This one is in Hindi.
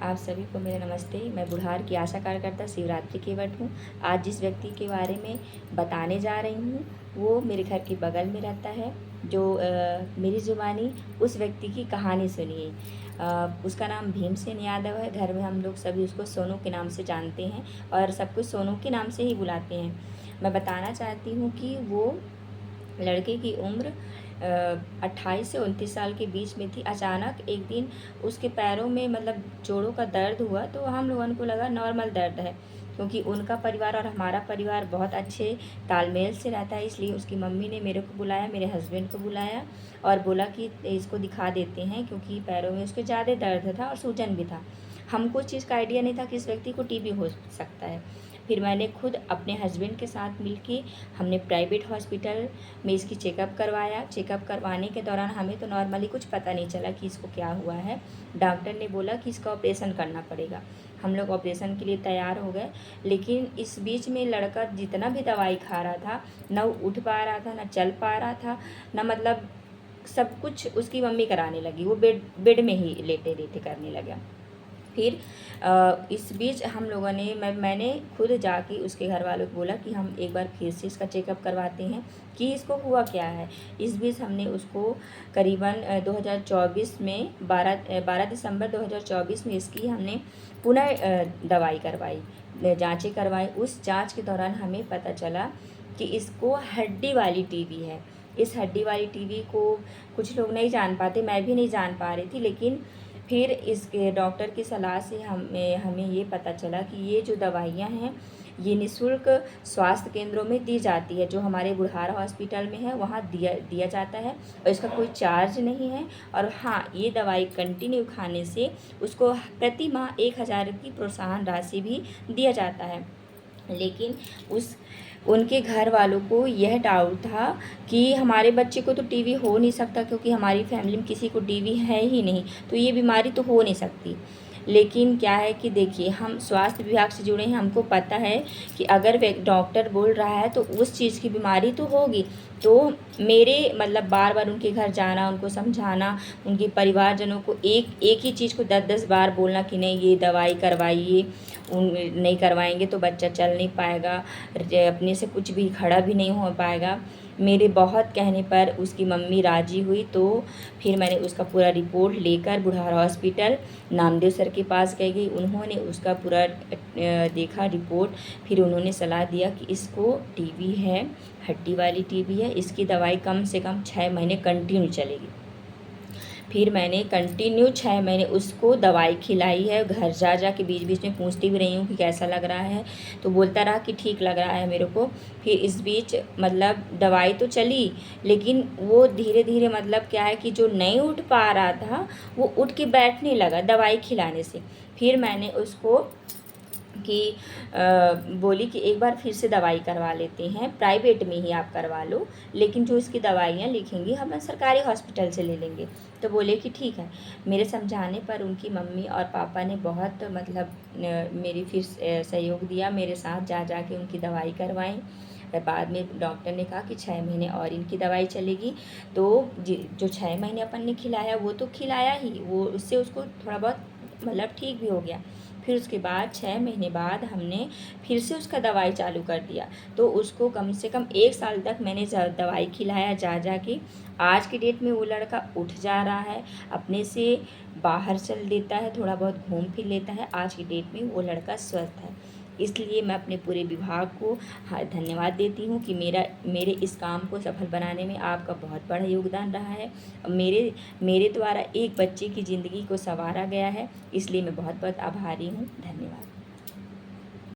आप सभी को मेरा नमस्ते। मैं बुढ़ार की आशा कार्यकर्ता शिवरात्रि केवट हूँ। आज जिस व्यक्ति के बारे में बताने जा रही हूँ वो मेरे घर के बगल में रहता है। जो मेरी ज़ुबानी उस व्यक्ति की कहानी सुनिए। उसका नाम भीमसेन यादव है। घर में हम लोग सभी उसको सोनू के नाम से जानते हैं और सब कुछ सोनू के नाम से ही बुलाते हैं। मैं बताना चाहती हूँ कि वो लड़के की उम्र 28 से 29 साल के बीच में थी। अचानक एक दिन उसके पैरों में मतलब जोड़ों का दर्द हुआ तो हम लोगों को लगा नॉर्मल दर्द है, क्योंकि उनका परिवार और हमारा परिवार बहुत अच्छे तालमेल से रहता है। इसलिए उसकी मम्मी ने मेरे को बुलाया, मेरे हस्बैंड को बुलाया और बोला कि इसको दिखा देते हैं, क्योंकि पैरों में उसके ज़्यादा दर्द था और सूजन भी था। हमको इस चीज़ का आइडिया नहीं था कि इस व्यक्ति को टीबी हो सकता है। फिर मैंने खुद अपने हस्बैंड के साथ मिलके हमने प्राइवेट हॉस्पिटल में इसकी चेकअप करवाया। चेकअप करवाने के दौरान हमें तो नॉर्मली कुछ पता नहीं चला कि इसको क्या हुआ है। डॉक्टर ने बोला कि इसका ऑपरेशन करना पड़ेगा। हम लोग ऑपरेशन के लिए तैयार हो गए, लेकिन इस बीच में लड़का जितना भी दवाई खा रहा था, न वो उठ पा रहा था, न चल पा रहा था, न मतलब सब कुछ उसकी मम्मी कराने लगी। वो बेड में ही लेटे लेटे करने लगा। फिर इस बीच हम लोगों ने मैंने खुद जाके उसके घर वालों को बोला कि हम एक बार फिर से इसका चेकअप करवाते हैं कि इसको हुआ क्या है। इस बीच हमने उसको करीबन 2024 में 12 दिसंबर 2024 में इसकी हमने पुनः दवाई करवाई, जांचें करवाई। उस जांच के दौरान हमें पता चला कि इसको हड्डी वाली टीबी है। इस हड्डी वाली टीबी को कुछ लोग नहीं जान पाते, मैं भी नहीं जान पा रही थी, लेकिन फिर इसके डॉक्टर की सलाह से हमें ये पता चला कि ये जो दवाइयाँ हैं ये निःशुल्क स्वास्थ्य केंद्रों में दी जाती है। जो हमारे बुढ़ार हॉस्पिटल में है वहाँ दिया जाता है और इसका कोई चार्ज नहीं है। और हाँ, ये दवाई कंटिन्यू खाने से उसको प्रति माह 1000 की प्रोत्साहन राशि भी दिया जाता है। लेकिन उनके घर वालों को यह डाउट था कि हमारे बच्चे को तो टीबी हो नहीं सकता, क्योंकि हमारी फैमिली में किसी को टीबी है ही नहीं, तो ये बीमारी तो हो नहीं सकती। लेकिन क्या है कि देखिए, हम स्वास्थ्य विभाग से जुड़े हैं, हमको पता है कि अगर डॉक्टर बोल रहा है तो उस चीज़ की बीमारी तो होगी। तो मेरे मतलब बार बार उनके घर जाना, उनको समझाना, उनके परिवारजनों को एक ही चीज़ को 10-10 बार बोलना कि नहीं ये दवाई करवाइए, नहीं करवाएंगे तो बच्चा चल नहीं पाएगा, अपने से कुछ भी खड़ा भी नहीं हो पाएगा। मेरे बहुत कहने पर उसकी मम्मी राज़ी हुई, तो फिर मैंने उसका पूरा रिपोर्ट लेकर बुढ़ार हॉस्पिटल नामदेव सर के पास गई। उन्होंने उसका पूरा देखा रिपोर्ट। फिर उन्होंने सलाह दिया कि इसको टीबी है, हड्डी वाली टीबी है, इसकी दवाई कम से कम 6 महीने कंटिन्यू चलेगी। फिर मैंने कंटिन्यू 6 महीने उसको दवाई खिलाई है। घर जा के बीच बीच में पूछती भी रही हूँ कि कैसा लग रहा है, तो बोलता रहा कि ठीक लग रहा है मेरे को। फिर इस बीच मतलब दवाई तो चली, लेकिन वो धीरे धीरे मतलब क्या है कि जो नहीं उठ पा रहा था वो उठ के बैठने लगा दवाई खिलाने से। फिर मैंने उसको कि बोली कि एक बार फिर से दवाई करवा लेते हैं, प्राइवेट में ही आप करवा लो, लेकिन जो इसकी दवाइयाँ लिखेंगी हम सरकारी हॉस्पिटल से ले लेंगे। तो बोले कि ठीक है। मेरे समझाने पर उनकी मम्मी और पापा ने बहुत मतलब मेरी फिर सहयोग दिया, मेरे साथ जा के उनकी दवाई करवाई। बाद में डॉक्टर ने कहा कि 6 महीने और इनकी दवाई चलेगी। तो जो 6 महीने अपन ने खिलाया वो तो खिलाया ही, वो उससे उसको थोड़ा बहुत मतलब ठीक भी हो गया। फिर उसके बाद 6 महीने बाद हमने फिर से उसका दवाई चालू कर दिया। तो उसको कम से कम 1 साल तक मैंने दवाई खिलाया जा के। आज की डेट में वो लड़का उठ जा रहा है, अपने से बाहर चल देता है, थोड़ा बहुत घूम फिर लेता है। आज की डेट में वो लड़का स्वस्थ है। इसलिए मैं अपने पूरे विभाग को धन्यवाद देती हूँ कि मेरे इस काम को सफल बनाने में आपका बहुत बड़ा योगदान रहा है। मेरे द्वारा एक बच्चे की ज़िंदगी को संवारा गया है, इसलिए मैं बहुत बहुत आभारी हूँ। धन्यवाद।